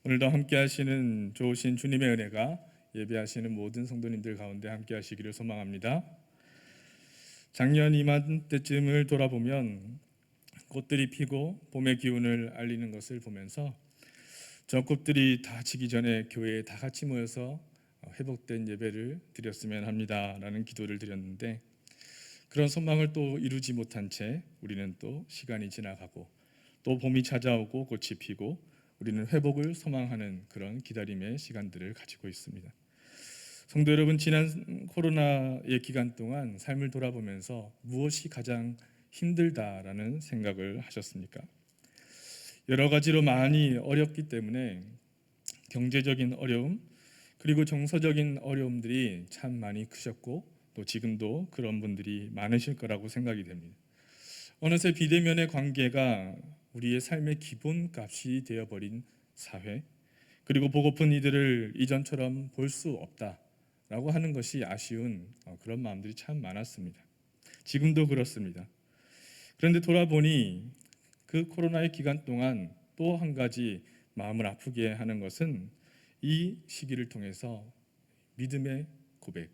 오늘도 함께 하시는 좋으신 주님의 은혜가 예배하시는 모든 성도님들 가운데 함께 하시기를 소망합니다. 작년 이맘때쯤을 돌아보면 꽃들이 피고 봄의 기운을 알리는 것을 보면서 저 꽃들이 다 지기 전에 교회에 다 같이 모여서 회복된 예배를 드렸으면 합니다라는 기도를 드렸는데, 그런 소망을 또 이루지 못한 채 우리는 또 시간이 지나가고 또 봄이 찾아오고 꽃이 피고 우리는 회복을 소망하는 그런 기다림의 시간들을 가지고 있습니다. 성도 여러분, 지난 코로나의 기간 동안 삶을 돌아보면서 무엇이 가장 힘들다라는 생각을 하셨습니까? 여러 가지로 많이 어렵기 때문에 경제적인 어려움, 그리고 정서적인 어려움들이 참 많이 크셨고 또 지금도 그런 분들이 많으실 거라고 생각이 됩니다. 어느새 비대면의 관계가 우리의 삶의 기본값이 되어버린 사회, 그리고 보고픈 이들을 이전처럼 볼 수 없다라고 하는 것이 아쉬운 그런 마음들이 참 많았습니다. 지금도 그렇습니다. 그런데 돌아보니 그 코로나의 기간 동안 또 한 가지 마음을 아프게 하는 것은 이 시기를 통해서 믿음의 고백,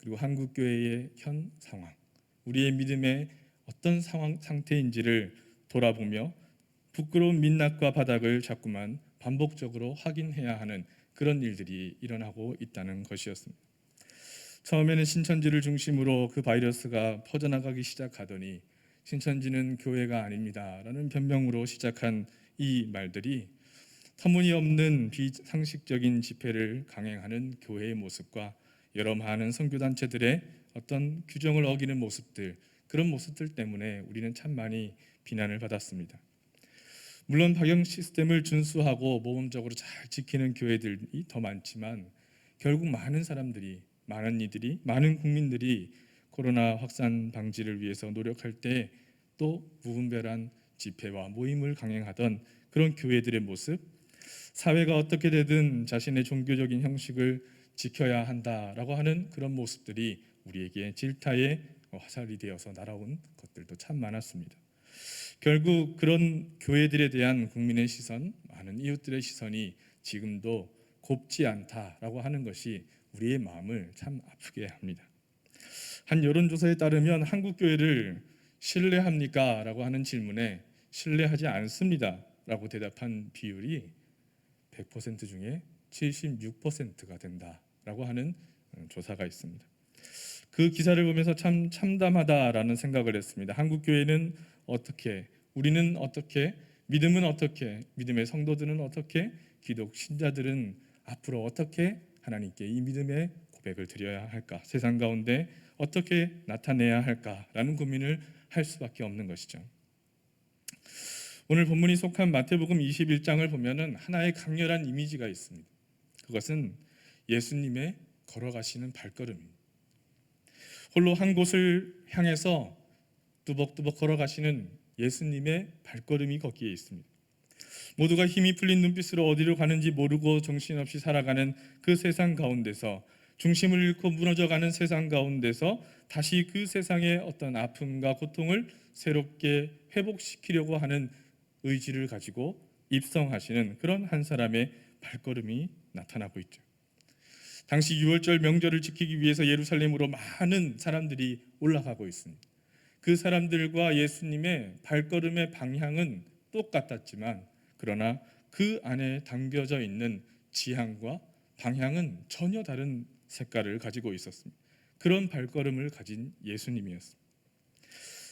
그리고 한국교회의 현 상황, 우리의 믿음의 어떤 상태인지를 돌아보며 부끄러운 민낯과 바닥을 자꾸만 반복적으로 확인해야 하는 그런 일들이 일어나고 있다는 것이었습니다. 처음에는 신천지를 중심으로 그 바이러스가 퍼져나가기 시작하더니 신천지는 교회가 아닙니다 라는 변명으로 시작한 이 말들이 터무니없는 비상식적인 집회를 강행하는 교회의 모습과 여러 많은 선교단체들의 어떤 규정을 어기는 모습들, 그런 모습들 때문에 우리는 참 많이 비난을 받았습니다. 물론 방역 시스템을 준수하고 모범적으로 잘 지키는 교회들이 더 많지만 결국 많은 사람들이, 많은 이들이, 많은 국민들이 코로나 확산 방지를 위해서 노력할 때 또 무분별한 집회와 모임을 강행하던 그런 교회들의 모습, 사회가 어떻게 되든 자신의 종교적인 형식을 지켜야 한다라고 하는 그런 모습들이 우리에게 질타의 화살이 되어서 날아온 것들도 참 많았습니다. 결국 그런 교회들에 대한 국민의 시선, 많은 이웃들의 시선이 지금도 곱지 않다라고 하는 것이 우리의 마음을 참 아프게 합니다. 한 여론조사에 따르면 한국 교회를 신뢰합니까? 라고 하는 질문에 신뢰하지 않습니다 라고 대답한 비율이 100% 중에 76%가 된다라고 하는 조사가 있습니다. 그 기사를 보면서 참 참담하다라는 생각을 했습니다. 한국 교회는 어떻게, 우리는 어떻게, 믿음은 어떻게, 믿음의 성도들은 어떻게, 기독 신자들은 앞으로 어떻게 하나님께 이 믿음의 고백을 드려야 할까, 세상 가운데 어떻게 나타내야 할까라는 고민을 할 수밖에 없는 것이죠. 오늘 본문이 속한 마태복음 21장을 보면은 하나의 강렬한 이미지가 있습니다. 그것은 예수님의 걸어가시는 발걸음입니다. 홀로 한 곳을 향해서 뚜벅뚜벅 걸어가시는 예수님의 발걸음이 거기에 있습니다. 모두가 힘이 풀린 눈빛으로 어디로 가는지 모르고 정신없이 살아가는 그 세상 가운데서, 중심을 잃고 무너져가는 세상 가운데서 다시 그 세상의 어떤 아픔과 고통을 새롭게 회복시키려고 하는 의지를 가지고 입성하시는 그런 한 사람의 발걸음이 나타나고 있죠. 당시 유월절 명절을 지키기 위해서 예루살렘으로 많은 사람들이 올라가고 있습니다. 그 사람들과 예수님의 발걸음의 방향은 똑같았지만 그러나 그 안에 담겨져 있는 지향과 방향은 전혀 다른 색깔을 가지고 있었습니다. 그런 발걸음을 가진 예수님이었습니다.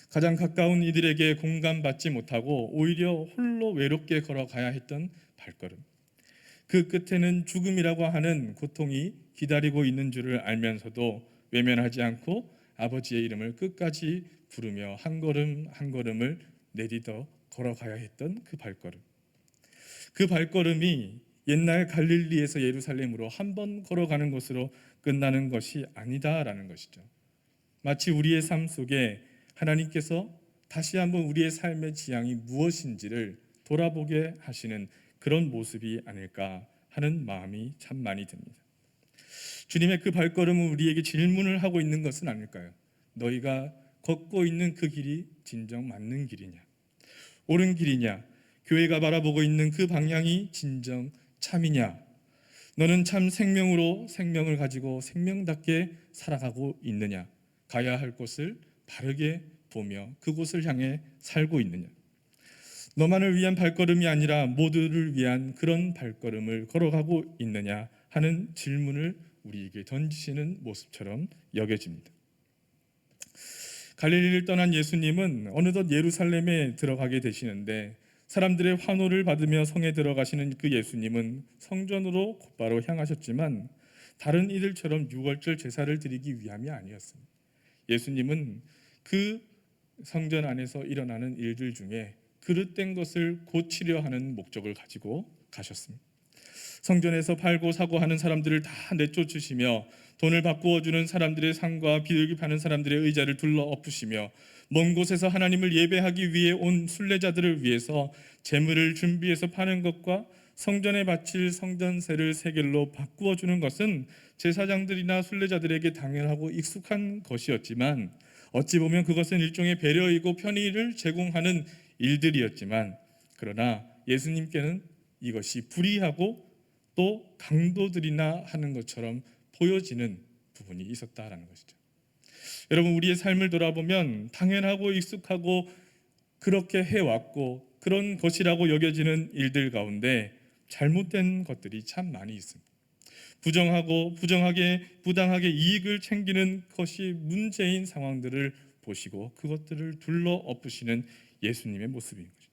가장 가까운 이들에게 공감받지 못하고 오히려 홀로 외롭게 걸어가야 했던 발걸음, 그 끝에는 죽음이라고 하는 고통이 기다리고 있는 줄을 알면서도 외면하지 않고 아버지의 이름을 끝까지 부르며 한 걸음 한 걸음을 내딛어 걸어가야 했던 그 발걸음, 그 발걸음이 옛날 갈릴리에서 예루살렘으로 한 번 걸어가는 것으로 끝나는 것이 아니다라는 것이죠. 마치 우리의 삶 속에 하나님께서 다시 한번 우리의 삶의 지향이 무엇인지를 돌아보게 하시는 그런 모습이 아닐까 하는 마음이 참 많이 듭니다. 주님의 그 발걸음은 우리에게 질문을 하고 있는 것은 아닐까요? 너희가 걷고 있는 그 길이 진정 맞는 길이냐? 옳은 길이냐? 교회가 바라보고 있는 그 방향이 진정 참이냐? 너는 참 생명으로 생명을 가지고 생명답게 살아가고 있느냐? 가야 할 곳을 바르게 보며 그곳을 향해 살고 있느냐? 너만을 위한 발걸음이 아니라 모두를 위한 그런 발걸음을 걸어가고 있느냐 하는 질문을 우리에게 던지시는 모습처럼 여겨집니다. 갈릴리를 떠난 예수님은 어느덧 예루살렘에 들어가게 되시는데, 사람들의 환호를 받으며 성에 들어가시는 그 예수님은 성전으로 곧바로 향하셨지만 다른 이들처럼 유월절 제사를 드리기 위함이 아니었습니다. 예수님은 그 성전 안에서 일어나는 일들 중에 그릇된 것을 고치려 하는 목적을 가지고 가셨습니다. 성전에서 팔고 사고 하는 사람들을 다 내쫓으시며 돈을 바꾸어 주는 사람들의 상과 비둘기 파는 사람들의 의자를 둘러 엎으시며 먼 곳에서 하나님을 예배하기 위해 온 순례자들을 위해서 재물을 준비해서 파는 것과 성전에 바칠 성전세를 세겔로 바꾸어 주는 것은 제사장들이나 순례자들에게 당연하고 익숙한 것이었지만, 어찌 보면 그것은 일종의 배려이고 편의를 제공하는 일들이었지만, 그러나 예수님께는 이것이 불의하고 또 강도들이나 하는 것처럼 보여지는 부분이 있었다라는 것이죠. 여러분, 우리의 삶을 돌아보면 당연하고 익숙하고 그렇게 해왔고 그런 것이라고 여겨지는 일들 가운데 잘못된 것들이 참 많이 있습니다. 부당하게 이익을 챙기는 것이 문제인 상황들을 보시고 그것들을 둘러 엎으시는 예수님의 모습인 거죠.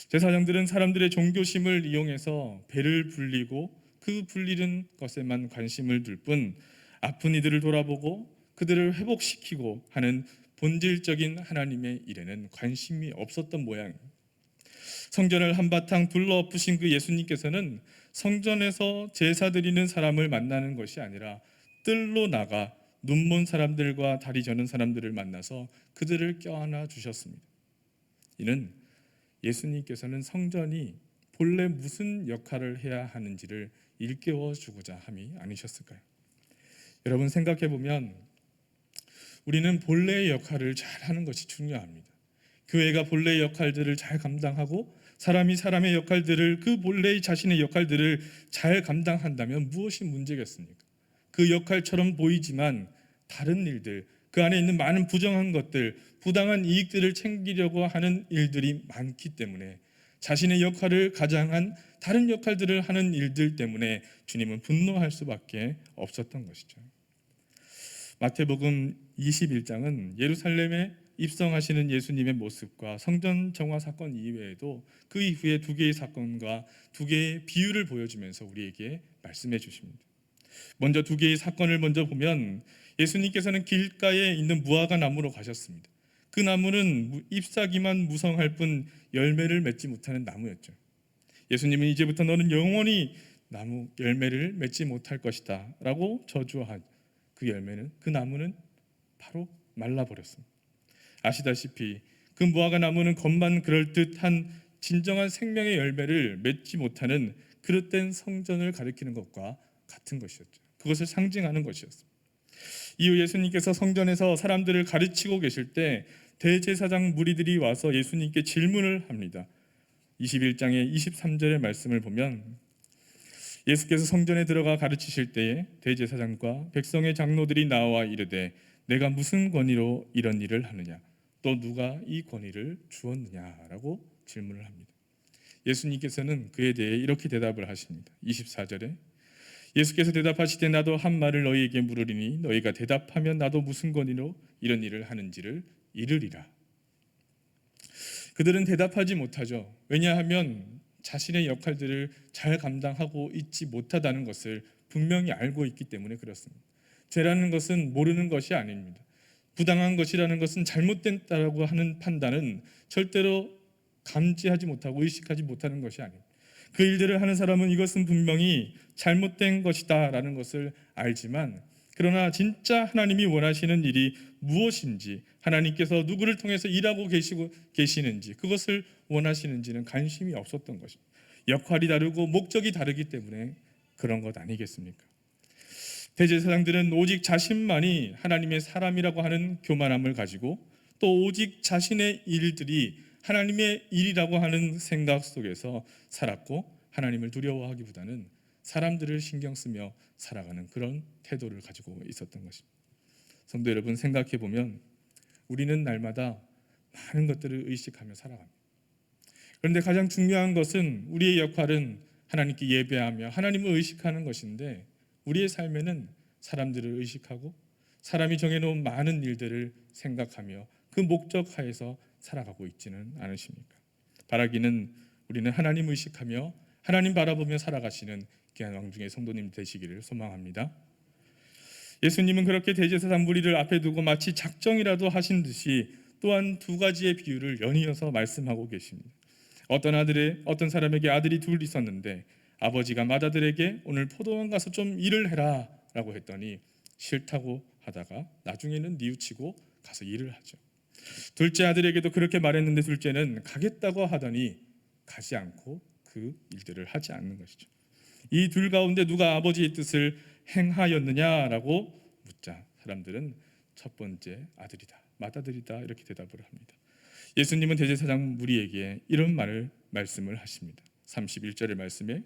제사장들은 사람들의 종교심을 이용해서 배를 불리고 그 불리는 것에만 관심을 둘 뿐, 아픈 이들을 돌아보고 그들을 회복시키고 하는 본질적인 하나님의 일에는 관심이 없었던 모양입니다. 성전을 한바탕 둘러엎으신 그 예수님께서는 성전에서 제사 드리는 사람을 만나는 것이 아니라 뜰로 나가 눈먼 사람들과 다리 저는 사람들을 만나서 그들을 껴안아 주셨습니다. 이는 예수님께서는 성전이 본래 무슨 역할을 해야 하는지를 일깨워 주고자 함이 아니셨을까요? 여러분, 생각해 보면 우리는 본래의 역할을 잘 하는 것이 중요합니다. 교회가 본래의 역할들을 잘 감당하고 사람이 사람의 역할들을, 그 본래의 자신의 역할들을 잘 감당한다면 무엇이 문제겠습니까? 그 역할처럼 보이지만 다른 일들, 그 안에 있는 많은 부정한 것들, 부당한 이익들을 챙기려고 하는 일들이 많기 때문에, 자신의 역할을 가장한 다른 역할들을 하는 일들 때문에 주님은 분노할 수밖에 없었던 것이죠. 마태복음 21장은 예루살렘에 입성하시는 예수님의 모습과 성전 정화 사건 이외에도 그 이후에 두 개의 사건과 두 개의 비유를 보여주면서 우리에게 말씀해 주십니다. 먼저 두 개의 사건을 먼저 보면, 예수님께서는 길가에 있는 무화과 나무로 가셨습니다. 그 나무는 잎사귀만 무성할 뿐 열매를 맺지 못하는 나무였죠. 예수님은 이제부터 너는 영원히 나무 열매를 맺지 못할 것이다 라고 저주한 그 나무는 바로 말라버렸습니다. 아시다시피 그 무화과 나무는 겉만 그럴듯한 진정한 생명의 열매를 맺지 못하는 그릇된 성전을 가리키는 것과 같은 것이었죠. 그것을 상징하는 것이었습니다. 이후 예수님께서 성전에서 사람들을 가르치고 계실 때 대제사장 무리들이 와서 예수님께 질문을 합니다. 21장의 23절의 말씀을 보면, 예수께서 성전에 들어가 가르치실 때에 대제사장과 백성의 장로들이 나와 이르되 내가 무슨 권위로 이런 일을 하느냐, 또 누가 이 권위를 주었느냐라고 질문을 합니다. 예수님께서는 그에 대해 이렇게 대답을 하십니다. 24절에 예수께서 대답하시되 나도 한 말을 너희에게 물으리니 너희가 대답하면 나도 무슨 권위로 이런 일을 하는지를 이르리라. 그들은 대답하지 못하죠. 왜냐하면 자신의 역할들을 잘 감당하고 있지 못하다는 것을 분명히 알고 있기 때문에 그렇습니다. 죄라는 것은 모르는 것이 아닙니다. 부당한 것이라는 것은 잘못됐다고 하는 판단은 절대로 감지하지 못하고 의식하지 못하는 것이 아닙니다. 그 일들을 하는 사람은 이것은 분명히 잘못된 것이다 라는 것을 알지만, 그러나 진짜 하나님이 원하시는 일이 무엇인지, 하나님께서 누구를 통해서 일하고 계시는지, 그것을 원하시는지는 관심이 없었던 것입니다. 역할이 다르고 목적이 다르기 때문에 그런 것 아니겠습니까? 대제사장들은 오직 자신만이 하나님의 사람이라고 하는 교만함을 가지고, 또 오직 자신의 일들이 하나님의 일이라고 하는 생각 속에서 살았고, 하나님을 두려워하기보다는 사람들을 신경 쓰며 살아가는 그런 태도를 가지고 있었던 것입니다. 성도 여러분, 생각해 보면 우리는 날마다 많은 것들을 의식하며 살아갑니다. 그런데 가장 중요한 것은 우리의 역할은 하나님께 예배하며 하나님을 의식하는 것인데, 우리의 삶에는 사람들을 의식하고 사람이 정해놓은 많은 일들을 생각하며 그 목적 하에서 살아가고 있지는 않으십니까? 바라기는 우리는 하나님 의식하며 하나님 바라보며 살아가시는 귀한 왕중의 성도님 되시기를 소망합니다. 예수님은 그렇게 대제사장 무리를 앞에 두고 마치 작정이라도 하신 듯이 또한 두 가지의 비유를 연이어서 말씀하고 계십니다. 어떤 사람에게 아들이 둘 있었는데 아버지가 맏아들에게 오늘 포도원 가서 좀 일을 해라 라고 했더니 싫다고 하다가 나중에는 뉘우치고 가서 일을 하죠. 둘째 아들에게도 그렇게 말했는데 둘째는 가겠다고 하더니 가지 않고 그 일들을 하지 않는 것이죠. 이 둘 가운데 누가 아버지의 뜻을 행하였느냐라고 묻자 사람들은 첫 번째 아들이다, 맏아들이다 이렇게 대답을 합니다. 예수님은 대제사장 무리에게 이런 말씀을 하십니다. 31절의 말씀에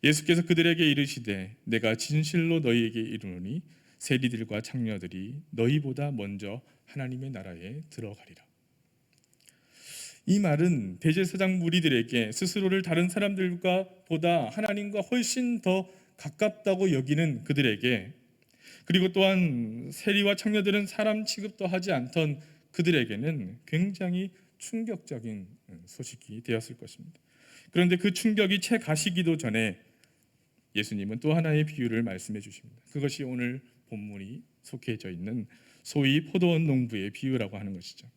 예수께서 그들에게 이르시되 내가 진실로 너희에게 이르노니 세리들과 창녀들이 너희보다 먼저 하나님의 나라에 들어가리라. 이 말은 대제사장 무리들에게 스스로를 다른 사람들과 보다 하나님과 훨씬 더 가깝다고 여기는 그들에게, 그리고 또한 세리와 창녀들은 사람 취급도 하지 않던 그들에게는 굉장히 충격적인 소식이 되었을 것입니다. 그런데 그 충격이 채 가시기도 전에 예수님은 또 하나의 비유를 말씀해 주십니다. 그것이 오늘 본문이 속해져 있는 소위 포도원 농부의 비유라고 하는 것이죠.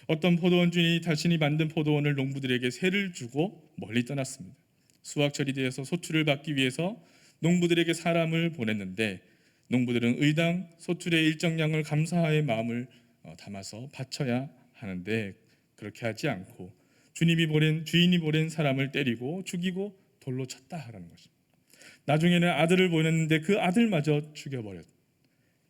어떤 포도원 주인이 자신이 만든 포도원을 농부들에게 세를 주고 멀리 떠났습니다. 수확철이 되어서 소출을 받기 위해서 농부들에게 사람을 보냈는데 농부들은 의당 소출의 일정량을 감사의 마음을 담아서 바쳐야 하는데 그렇게 하지 않고 주인이 보낸 사람을 때리고 죽이고 돌로 쳤다라는 것입니다. 나중에는 아들을 보냈는데 그 아들마저 죽여버렸.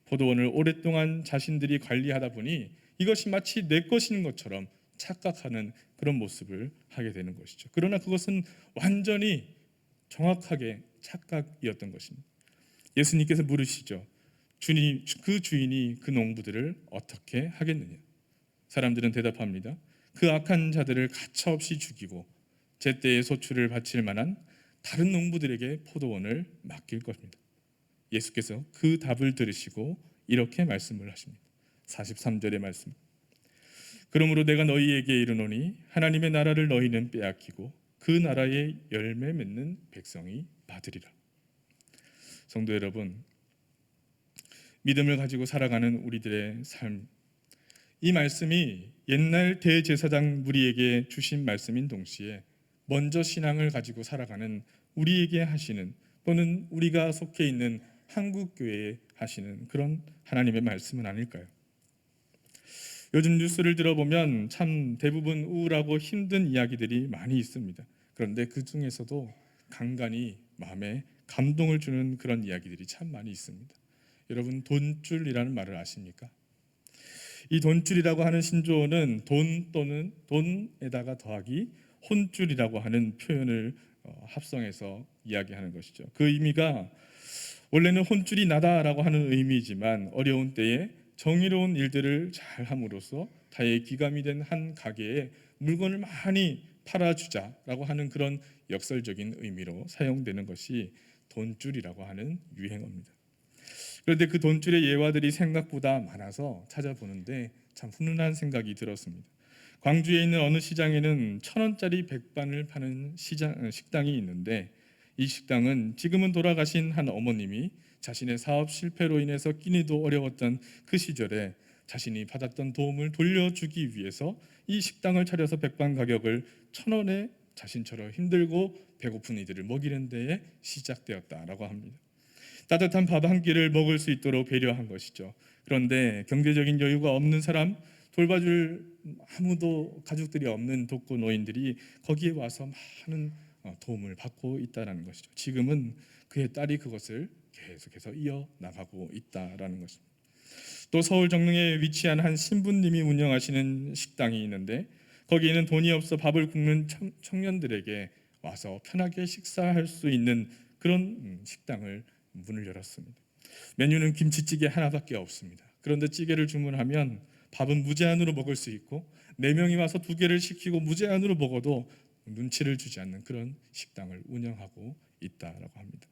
포도원을 오랫동안 자신들이 관리하다 보니 이것이 마치 내 것인 것처럼 착각하는 그런 모습을 하게 되는 것이죠. 그러나 그것은 완전히 정확하게 착각이었던 것입니다. 예수님께서 물으시죠. 그 주인이 그 농부들을 어떻게 하겠느냐? 사람들은 대답합니다. 그 악한 자들을 가차없이 죽이고 제때의 소출을 바칠 만한 다른 농부들에게 포도원을 맡길 것입니다. 예수께서 그 답을 들으시고 이렇게 말씀을 하십니다. 43절의 말씀. 그러므로 내가 너희에게 이르노니 하나님의 나라를 너희는 빼앗기고 그 나라의 열매 맺는 백성이 받으리라. 성도 여러분, 믿음을 가지고 살아가는 우리들의 삶, 이 말씀이 옛날 대제사장 무리에게 주신 말씀인 동시에 먼저 신앙을 가지고 살아가는 우리에게 하시는, 또는 우리가 속해 있는 한국교회에 하시는 그런 하나님의 말씀은 아닐까요? 요즘 뉴스를 들어보면 참 대부분 우울하고 힘든 이야기들이 많이 있습니다. 그런데 그 중에서도 간간히 마음에 감동을 주는 그런 이야기들이 참 많이 있습니다. 여러분, 돈줄이라는 말을 아십니까? 이 돈줄이라고 하는 신조어는 돈 또는 돈에다가 더하기 혼줄이라고 하는 표현을 합성해서 이야기하는 것이죠. 그 의미가 원래는 혼줄이 나다라고 하는 의미이지만 어려운 때에 정의로운 일들을 잘 함으로써 타의 귀감이 된 한 가게에 물건을 많이 팔아주자라고 하는 그런 역설적인 의미로 사용되는 것이 돈줄이라고 하는 유행어입니다. 그런데 그 돈줄의 예화들이 생각보다 많아서 찾아보는데 참 훈훈한 생각이 들었습니다. 광주에 있는 어느 시장에는 1,000원짜리 백반을 파는 식당이 있는데 이 식당은 지금은 돌아가신 한 어머님이 자신의 사업 실패로 인해서 끼니도 어려웠던 그 시절에 자신이 받았던 도움을 돌려주기 위해서 이 식당을 차려서 백반 가격을 1,000원에 자신처럼 힘들고 배고픈 이들을 먹이는 데에 시작되었다라고 합니다. 따뜻한 밥 한 끼를 먹을 수 있도록 배려한 것이죠. 그런데 경제적인 여유가 없는 사람, 돌봐줄 아무도 가족들이 없는 독거노인들이 거기에 와서 많은 도움을 받고 있다는 것이죠. 지금은 그의 딸이 그것을 계속해서 이어나가고 있다는 것입니다. 또 서울 정릉에 위치한 한 신부님이 운영하시는 식당이 있는데 거기에는 돈이 없어 밥을 굶는 청년들에게 와서 편하게 식사할 수 있는 그런 식당을 문을 열었습니다. 메뉴는 김치찌개 하나밖에 없습니다. 그런데 찌개를 주문하면 밥은 무제한으로 먹을 수 있고 4명이 와서 2개를 시키고 무제한으로 먹어도 눈치를 주지 않는 그런 식당을 운영하고 있다라고 합니다.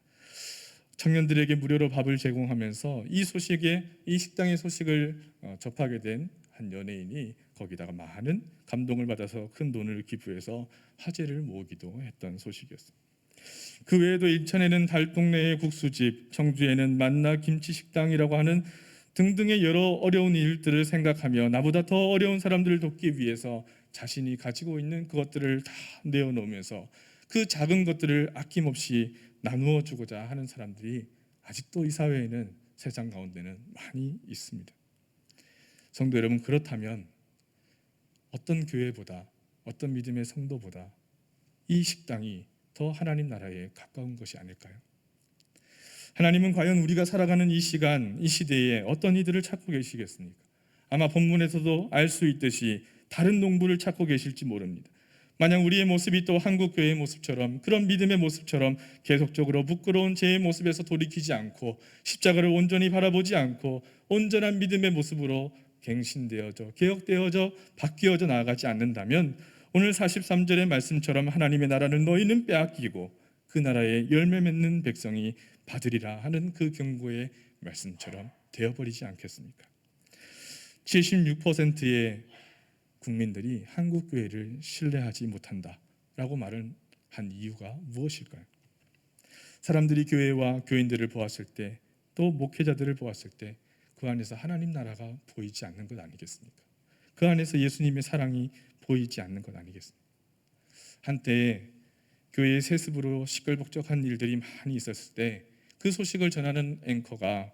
청년들에게 무료로 밥을 제공하면서 이 식당의 소식을 접하게 된 한 연예인이 거기다가 많은 감동을 받아서 큰 돈을 기부해서 화제를 모으기도 했던 소식이었습니다. 그 외에도 인천에는 달동네의 국수집, 청주에는 만나 김치식당이라고 하는 등등의 여러 어려운 일들을 생각하며 나보다 더 어려운 사람들을 돕기 위해서 자신이 가지고 있는 그것들을 다 내어놓으면서 그 작은 것들을 아낌없이 나누어 주고자 하는 사람들이 아직도 이 사회에는, 세상 가운데는 많이 있습니다. 성도 여러분, 그렇다면 어떤 교회보다, 어떤 믿음의 성도보다 이 식당이 더 하나님 나라에 가까운 것이 아닐까요? 하나님은 과연 우리가 살아가는 이 시간, 이 시대에 어떤 이들을 찾고 계시겠습니까? 아마 본문에서도 알 수 있듯이 다른 농부를 찾고 계실지 모릅니다. 만약 우리의 모습이 또 한국 교회의 모습처럼, 그런 믿음의 모습처럼 계속적으로 부끄러운 제 모습에서 돌이키지 않고 십자가를 온전히 바라보지 않고 온전한 믿음의 모습으로 갱신되어져, 개혁되어져, 바뀌어져 나아가지 않는다면 오늘 43절의 말씀처럼 하나님의 나라는 너희는 빼앗기고 그 나라에 열매 맺는 백성이 받으리라 하는 그 경고의 말씀처럼 되어버리지 않겠습니까? 76%의 국민들이 한국 교회를 신뢰하지 못한다라고 말을 한 이유가 무엇일까요? 사람들이 교회와 교인들을 보았을 때, 또 목회자들을 보았을 때 그 안에서 하나님 나라가 보이지 않는 것 아니겠습니까? 그 안에서 예수님의 사랑이 보이지 않는 것 아니겠습니까? 한때 교회의 세습으로 시끌벅적한 일들이 많이 있었을 때 그 소식을 전하는 앵커가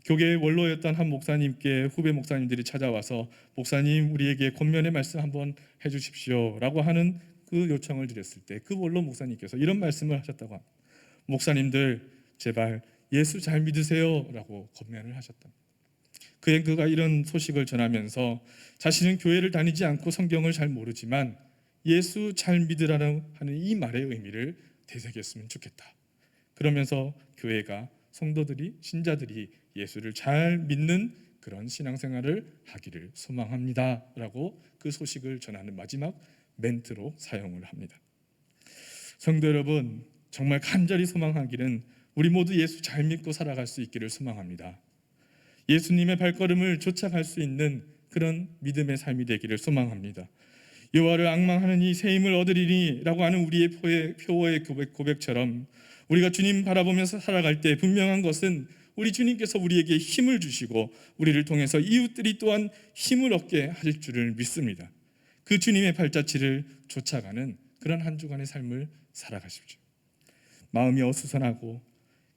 교계의 원로였던 한 목사님께 후배 목사님들이 찾아와서 목사님, 우리에게 권면의 말씀 한번 해주십시오 라고 하는 그 요청을 드렸을 때 그 원로 목사님께서 이런 말씀을 하셨다고 합니다. 목사님들 제발 예수 잘 믿으세요 라고 권면을 하셨다. 그 앵커가 이런 소식을 전하면서 자신은 교회를 다니지 않고 성경을 잘 모르지만 예수 잘 믿으라는 하는 이 말의 의미를 되새겼으면 좋겠다. 그러면서 교회가, 성도들이, 신자들이 예수를 잘 믿는 그런 신앙생활을 하기를 소망합니다 라고 그 소식을 전하는 마지막 멘트로 사용을 합니다. 성도 여러분, 정말 간절히 소망하기는 우리 모두 예수 잘 믿고 살아갈 수 있기를 소망합니다. 예수님의 발걸음을 쫓아갈 수 있는 그런 믿음의 삶이 되기를 소망합니다. 여호와를 앙망하는 이 새 힘을 얻으리니 라고 하는 우리의 표어의 고백처럼 우리가 주님 바라보면서 살아갈 때 분명한 것은 우리 주님께서 우리에게 힘을 주시고 우리를 통해서 이웃들이 또한 힘을 얻게 하실 줄을 믿습니다. 그 주님의 발자취를 쫓아가는 그런 한 주간의 삶을 살아가십시오. 마음이 어수선하고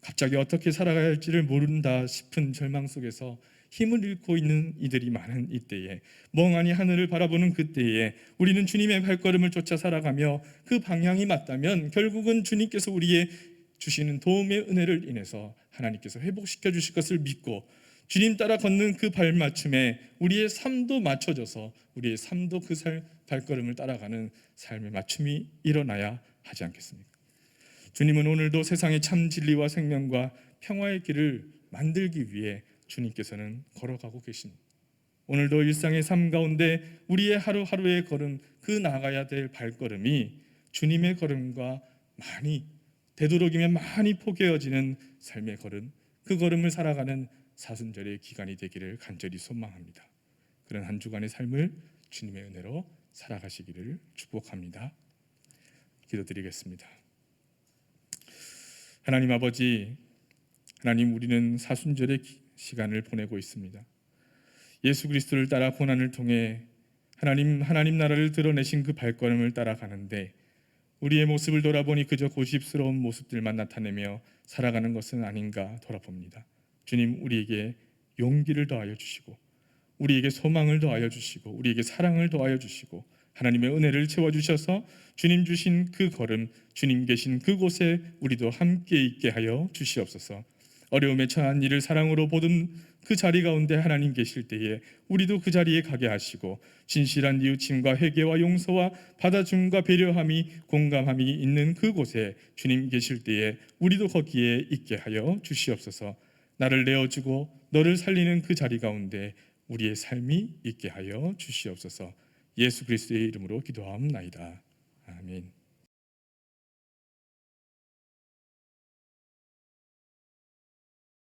갑자기 어떻게 살아가야 할지를 모른다 싶은 절망 속에서 힘을 잃고 있는 이들이 많은 이때에, 멍하니 하늘을 바라보는 그때에 우리는 주님의 발걸음을 쫓아 살아가며 그 방향이 맞다면 결국은 주님께서 우리의 주시는 도움의 은혜를 인해서 하나님께서 회복시켜 주실 것을 믿고 주님 따라 걷는 그 발맞춤에 우리의 삶도 맞춰져서 우리의 삶도 그 발걸음을 따라가는 삶의 맞춤이 일어나야 하지 않겠습니까? 주님은 오늘도 세상의 참 진리와 생명과 평화의 길을 만들기 위해 주님께서는 걸어가고 계십니다. 오늘도 일상의 삶 가운데 우리의 하루하루의 걸음, 그 나가야 될 발걸음이 주님의 걸음과 많이, 되도록이면 많이 포개어지는 삶의 걸음, 그 걸음을 살아가는 사순절의 기간이 되기를 간절히 소망합니다. 그런 한 주간의 삶을 주님의 은혜로 살아가시기를 축복합니다. 기도드리겠습니다. 하나님 아버지, 하나님, 우리는 사순절의 시간을 보내고 있습니다. 예수 그리스도를 따라 고난을 통해 하나님 나라를 드러내신 그 발걸음을 따라가는데 우리의 모습을 돌아보니 그저 고집스러운 모습들만 나타내며 살아가는 것은 아닌가 돌아봅니다. 주님, 우리에게 용기를 더하여 주시고 우리에게 소망을 더하여 주시고 우리에게 사랑을 더하여 주시고 하나님의 은혜를 채워주셔서 주님 주신 그 걸음, 주님 계신 그곳에 우리도 함께 있게 하여 주시옵소서. 어려움에 처한 이를 사랑으로 그 자리 가운데 하나님 계실 때에 우리도 그 자리에 가게 하시고 진실한 뉘우침과 회개와 용서와 받아줌과 배려함이 공감함이 있는 그곳에 주님 계실 때에 우리도 거기에 있게 하여 주시옵소서. 나를 내어주고 너를 살리는 그 자리 가운데 우리의 삶이 있게 하여 주시옵소서. 예수 그리스도의 이름으로 기도하옵나이다. 아멘.